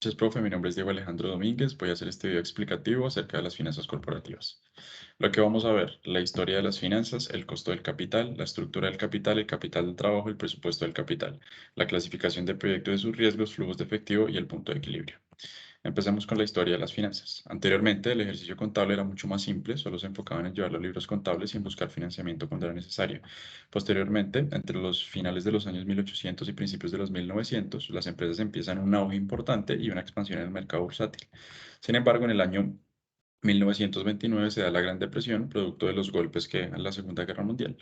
Noches, profe. Mi nombre es Diego Alejandro Domínguez. Voy a hacer este video explicativo acerca de las finanzas corporativas. Lo que vamos a ver, la historia de las finanzas, el costo del capital, la estructura del capital, el capital del trabajo, el presupuesto del capital, la clasificación de proyectos de sus riesgos, flujos de efectivo y el punto de equilibrio. Empecemos con la historia de las finanzas. Anteriormente, el ejercicio contable era mucho más simple, solo se enfocaban en llevar los libros contables y en buscar financiamiento cuando era necesario. Posteriormente, entre los finales de los años 1800 y principios de los 1900, las empresas empiezan un auge importante y una expansión en el mercado bursátil. Sin embargo, en el año 1929 se da la Gran Depresión, producto de los golpes que en la Segunda Guerra Mundial,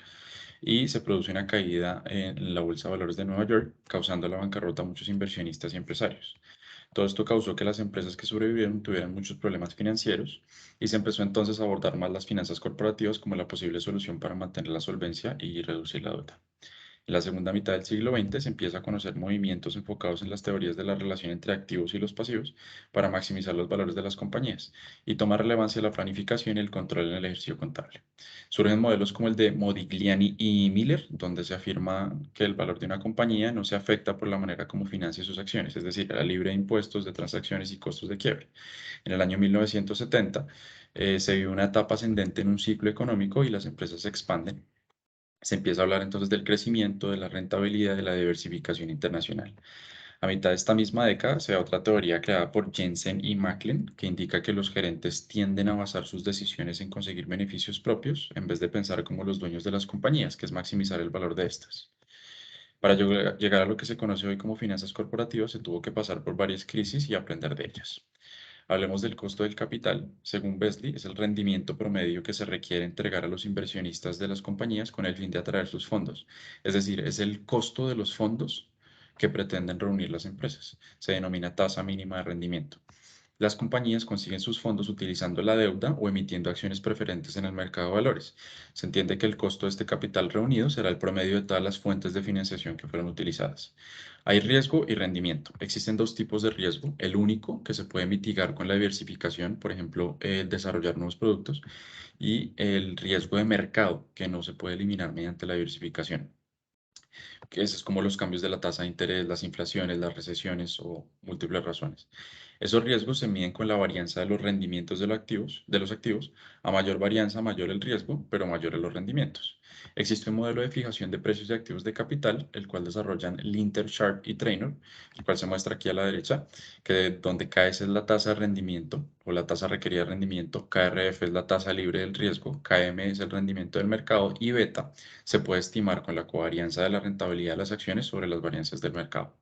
y se produce una caída en la Bolsa de Valores de Nueva York, causando la bancarrota a muchos inversionistas y empresarios. Todo esto causó que las empresas que sobrevivieron tuvieran muchos problemas financieros y se empezó entonces a abordar más las finanzas corporativas como la posible solución para mantener la solvencia y reducir la deuda. En la segunda mitad del siglo XX se empieza a conocer movimientos enfocados en las teorías de la relación entre activos y los pasivos para maximizar los valores de las compañías y toma relevancia la planificación y el control en el ejercicio contable. Surgen modelos como el de Modigliani y Miller, donde se afirma que el valor de una compañía no se afecta por la manera como financia sus acciones, es decir, era libre de impuestos, de transacciones y costos de quiebre. En el año 1970 se vive una etapa ascendente en un ciclo económico y las empresas se expanden. Se empieza a hablar entonces del crecimiento, de la rentabilidad, de la diversificación internacional. A mitad de esta misma década se da otra teoría creada por Jensen y Macklin que indica que los gerentes tienden a basar sus decisiones en conseguir beneficios propios en vez de pensar como los dueños de las compañías, que es maximizar el valor de estas. Para llegar a lo que se conoce hoy como finanzas corporativas, se tuvo que pasar por varias crisis y aprender de ellas. Hablemos del costo del capital. Según Besley, es el rendimiento promedio que se requiere entregar a los inversionistas de las compañías con el fin de atraer sus fondos. Es decir, es el costo de los fondos que pretenden reunir las empresas. Se denomina tasa mínima de rendimiento. Las compañías consiguen sus fondos utilizando la deuda o emitiendo acciones preferentes en el mercado de valores. Se entiende que el costo de este capital reunido será el promedio de todas las fuentes de financiación que fueron utilizadas. Hay riesgo y rendimiento. Existen dos tipos de riesgo. El único, que se puede mitigar con la diversificación, por ejemplo, desarrollar nuevos productos, y el riesgo de mercado, que no se puede eliminar mediante la diversificación, que es como los cambios de la tasa de interés, las inflaciones, las recesiones o múltiples razones. Esos riesgos se miden con la varianza de los rendimientos de los activos. A mayor varianza, mayor el riesgo, pero mayores los rendimientos. Existe un modelo de fijación de precios de activos de capital, el cual desarrollan Linter, Sharp y Traynor, el cual se muestra aquí a la derecha, que donde KS es la tasa de rendimiento o la tasa requerida de rendimiento, KRF es la tasa libre del riesgo, KM es el rendimiento del mercado y beta se puede estimar con la covarianza de la rentabilidad de las acciones sobre las varianzas del mercado.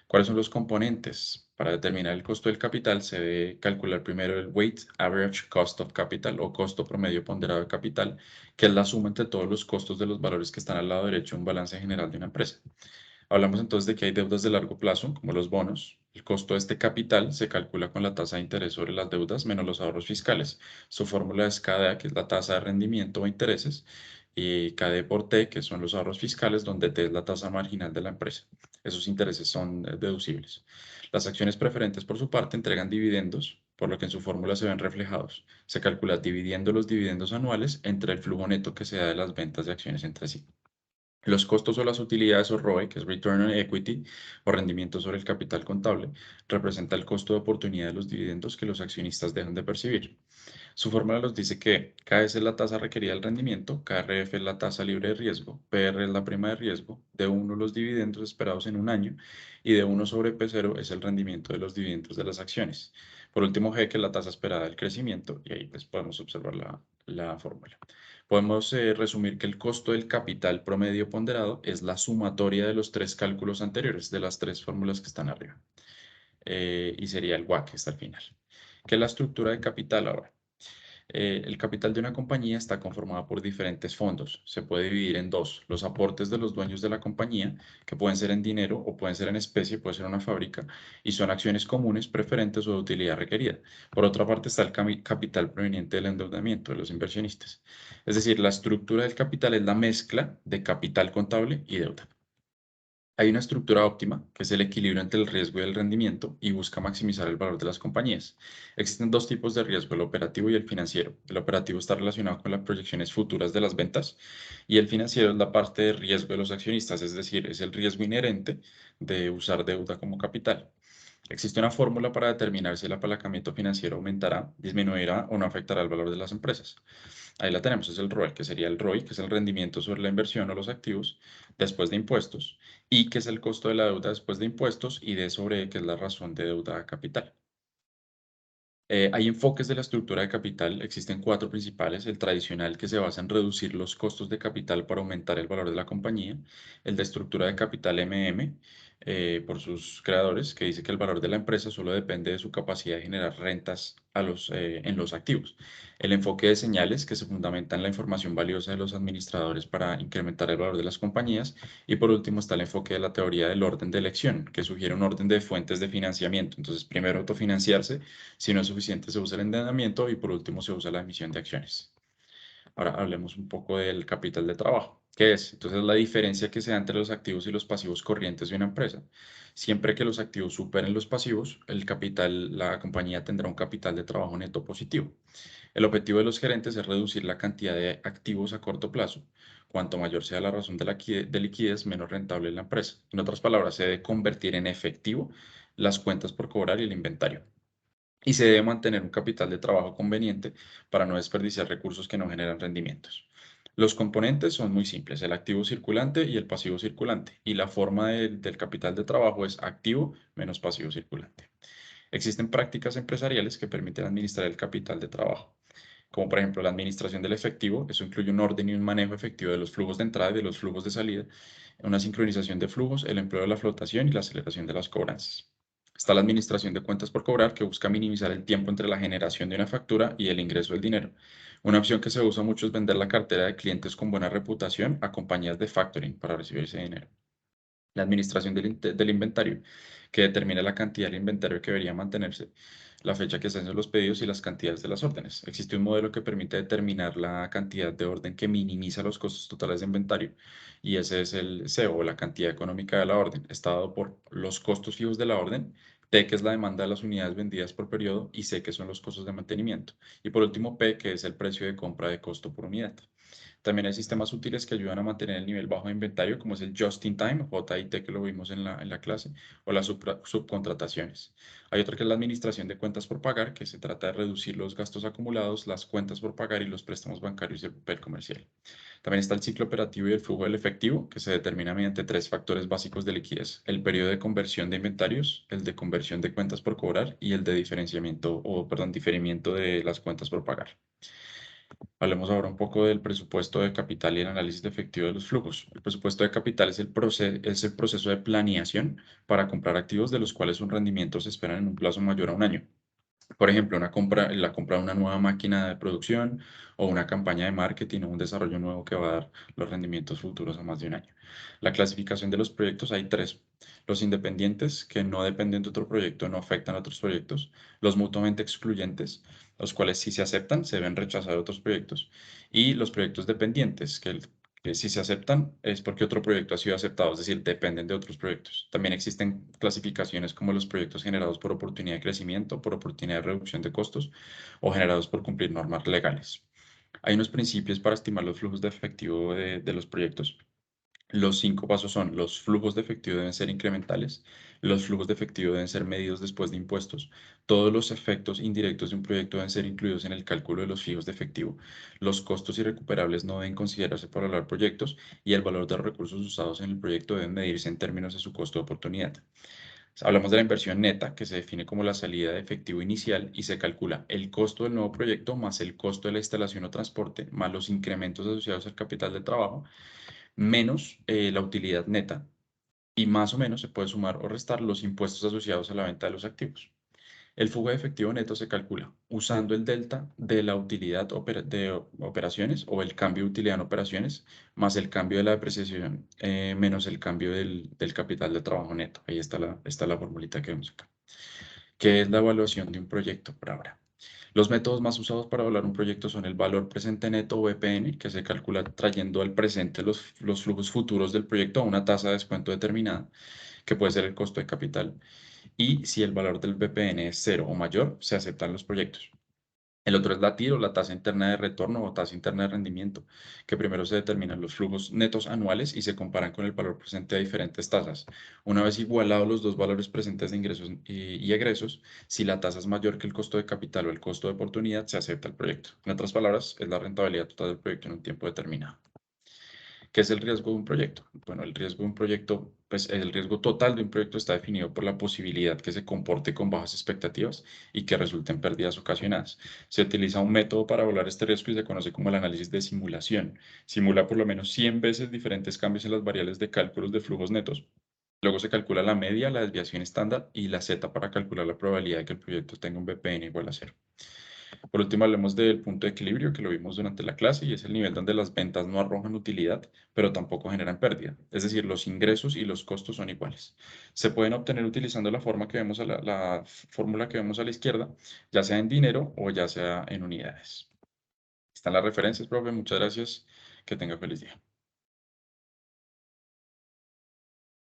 ¿Cuáles son los componentes? Para determinar el costo del capital se debe calcular primero el Weighted Average Cost of Capital o costo promedio ponderado de capital, que es la suma entre todos los costos de los valores que están al lado derecho de un balance general de una empresa. Hablamos entonces de que hay deudas de largo plazo, como los bonos. El costo de este capital se calcula con la tasa de interés sobre las deudas menos los ahorros fiscales. Su fórmula es KDA, que es la tasa de rendimiento o intereses, y KD por T, que son los ahorros fiscales, donde T es la tasa marginal de la empresa. Esos intereses son deducibles. Las acciones preferentes, por su parte, entregan dividendos, por lo que en su fórmula se ven reflejados. Se calcula dividiendo los dividendos anuales entre el flujo neto que se da de las ventas de acciones entre sí. Los costos o las utilidades o ROE, que es Return on Equity o rendimiento sobre el capital contable, representa el costo de oportunidad de los dividendos que los accionistas dejan de percibir. Su fórmula nos dice que KS es la tasa requerida del rendimiento, KRF es la tasa libre de riesgo, PR es la prima de riesgo, D1 los dividendos esperados en un año y D1 sobre P0 es el rendimiento de los dividendos de las acciones. Por último, G, que es la tasa esperada del crecimiento, y ahí pues podemos observar la fórmula. Podemos resumir que el costo del capital promedio ponderado es la sumatoria de los tres cálculos anteriores, de las tres fórmulas que están arriba, y sería el WACC que está al final. ¿Qué es la estructura de capital ahora? El capital de una compañía está conformado por diferentes fondos. Se puede dividir en dos: los aportes de los dueños de la compañía, que pueden ser en dinero o pueden ser en especie, puede ser una fábrica, y son acciones comunes, preferentes o de utilidad requerida. Por otra parte está el capital proveniente del endeudamiento de los inversionistas. Es decir, la estructura del capital es la mezcla de capital contable y deuda. Hay una estructura óptima, que es el equilibrio entre el riesgo y el rendimiento, y busca maximizar el valor de las compañías. Existen dos tipos de riesgo, el operativo y el financiero. El operativo está relacionado con las proyecciones futuras de las ventas y el financiero es la parte de riesgo de los accionistas, es decir, es el riesgo inherente de usar deuda como capital. Existe una fórmula para determinar si el apalancamiento financiero aumentará, disminuirá o no afectará el valor de las empresas. Ahí la tenemos, es el ROE, que sería el ROI, que es el rendimiento sobre la inversión o los activos después de impuestos, y que es el costo de la deuda después de impuestos, y D sobre E, que es la razón de deuda capital. Hay enfoques de la estructura de capital, existen cuatro principales: el tradicional, que se basa en reducir los costos de capital para aumentar el valor de la compañía; el de estructura de capital MM, por sus creadores, que dice que el valor de la empresa solo depende de su capacidad de generar rentas en los activos; el enfoque de señales, que se fundamenta en la información valiosa de los administradores para incrementar el valor de las compañías; y por último está el enfoque de la teoría del orden de elección, que sugiere un orden de fuentes de financiamiento. Entonces, primero autofinanciarse; si no es suficiente, se usa el endeudamiento; y por último, se usa la emisión de acciones. Ahora hablemos un poco del capital de trabajo. ¿Qué es? Entonces, la diferencia que se da entre los activos y los pasivos corrientes de una empresa. Siempre que los activos superen los pasivos, la compañía tendrá un capital de trabajo neto positivo. El objetivo de los gerentes es reducir la cantidad de activos a corto plazo. Cuanto mayor sea la razón de liquidez, menos rentable es la empresa. En otras palabras, se debe convertir en efectivo las cuentas por cobrar y el inventario, y se debe mantener un capital de trabajo conveniente para no desperdiciar recursos que no generan rendimientos. Los componentes son muy simples: el activo circulante y el pasivo circulante, y la forma del capital de trabajo es activo menos pasivo circulante. Existen prácticas empresariales que permiten administrar el capital de trabajo, como por ejemplo la administración del efectivo. Eso incluye un orden y un manejo efectivo de los flujos de entrada y de los flujos de salida, una sincronización de flujos, el empleo de la flotación y la aceleración de las cobranzas. Está la administración de cuentas por cobrar, que busca minimizar el tiempo entre la generación de una factura y el ingreso del dinero. Una opción que se usa mucho es vender la cartera de clientes con buena reputación a compañías de factoring para recibir ese dinero. La administración del inventario, que determina la cantidad de inventario que debería mantenerse, la fecha que se hacen los pedidos y las cantidades de las órdenes. Existe un modelo que permite determinar la cantidad de orden que minimiza los costos totales de inventario, y ese es el CO, o la cantidad económica de la orden. Está dado por los costos fijos de la orden, T, que es la demanda de las unidades vendidas por periodo, y C, que son los costos de mantenimiento. Y por último, P, que es el precio de compra de costo por unidad. También hay sistemas útiles que ayudan a mantener el nivel bajo de inventario, como es el Just in Time, JIT, que lo vimos en la clase, o las subcontrataciones. Hay otra que es la administración de cuentas por pagar, que se trata de reducir los gastos acumulados, las cuentas por pagar y los préstamos bancarios y el papel comercial. También está el ciclo operativo y el flujo del efectivo, que se determina mediante tres factores básicos de liquidez: el periodo de conversión de inventarios, el de conversión de cuentas por cobrar y el de diferimiento de las cuentas por pagar. Hablemos ahora un poco del presupuesto de capital y el análisis de efectivo de los flujos. El presupuesto de capital es el proceso de planeación para comprar activos de los cuales un rendimiento se espera en un plazo mayor a un año. Por ejemplo, la compra de una nueva máquina de producción, o una campaña de marketing, o un desarrollo nuevo que va a dar los rendimientos futuros a más de un año. La clasificación de los proyectos: hay tres: los independientes, que no dependen de otro proyecto, no afectan a otros proyectos; los mutuamente excluyentes, los cuales, si se aceptan, se deben rechazar otros proyectos; y los proyectos dependientes, que si se aceptan es porque otro proyecto ha sido aceptado, es decir, dependen de otros proyectos. También existen clasificaciones como los proyectos generados por oportunidad de crecimiento, por oportunidad de reducción de costos, o generados por cumplir normas legales. Hay unos principios para estimar los flujos de efectivo de los proyectos. Los 5 pasos son: los flujos de efectivo deben ser incrementales, los flujos de efectivo deben ser medidos después de impuestos, todos los efectos indirectos de un proyecto deben ser incluidos en el cálculo de los fijos de efectivo, los costos irrecuperables no deben considerarse para evaluar proyectos, y el valor de los recursos usados en el proyecto deben medirse en términos de su costo de oportunidad. Hablamos de la inversión neta, que se define como la salida de efectivo inicial, y se calcula el costo del nuevo proyecto más el costo de la instalación o transporte, más los incrementos asociados al capital de trabajo, menos la utilidad neta, y más o menos se puede sumar o restar los impuestos asociados a la venta de los activos. El flujo de efectivo neto se calcula usando el delta de la utilidad de operaciones, o el cambio de utilidad en operaciones, más el cambio de la depreciación, menos el cambio del capital de trabajo neto. Ahí está la formulita que vemos acá. ¿Qué es la evaluación de un proyecto por ahora? Los métodos más usados para evaluar un proyecto son el valor presente neto, o VPN, que se calcula trayendo al presente los flujos futuros del proyecto a una tasa de descuento determinada, que puede ser el costo de capital, y si el valor del VPN es cero o mayor, se aceptan los proyectos. El otro es la TIR o la tasa interna de retorno o tasa interna de rendimiento, que primero se determinan los flujos netos anuales y se comparan con el valor presente de diferentes tasas. Una vez igualados los dos valores presentes de ingresos y egresos, si la tasa es mayor que el costo de capital o el costo de oportunidad, se acepta el proyecto. En otras palabras, es la rentabilidad total del proyecto en un tiempo determinado. ¿Qué es el riesgo de un proyecto? Bueno, el riesgo de un proyecto, pues el riesgo total de un proyecto está definido por la posibilidad que se comporte con bajas expectativas y que resulten pérdidas ocasionadas. Se utiliza un método para evaluar este riesgo y se conoce como el análisis de simulación. Simula por lo menos 100 veces diferentes cambios en las variables de cálculos de flujos netos. Luego se calcula la media, la desviación estándar y la Z para calcular la probabilidad de que el proyecto tenga un BPN igual a cero. Por último, hablemos del punto de equilibrio que lo vimos durante la clase y es el nivel donde las ventas no arrojan utilidad, pero tampoco generan pérdida. Es decir, los ingresos y los costos son iguales. Se pueden obtener utilizando la forma que vemos la fórmula que vemos a la izquierda, ya sea en dinero o ya sea en unidades. Están las referencias, profe. Muchas gracias. Que tenga feliz día.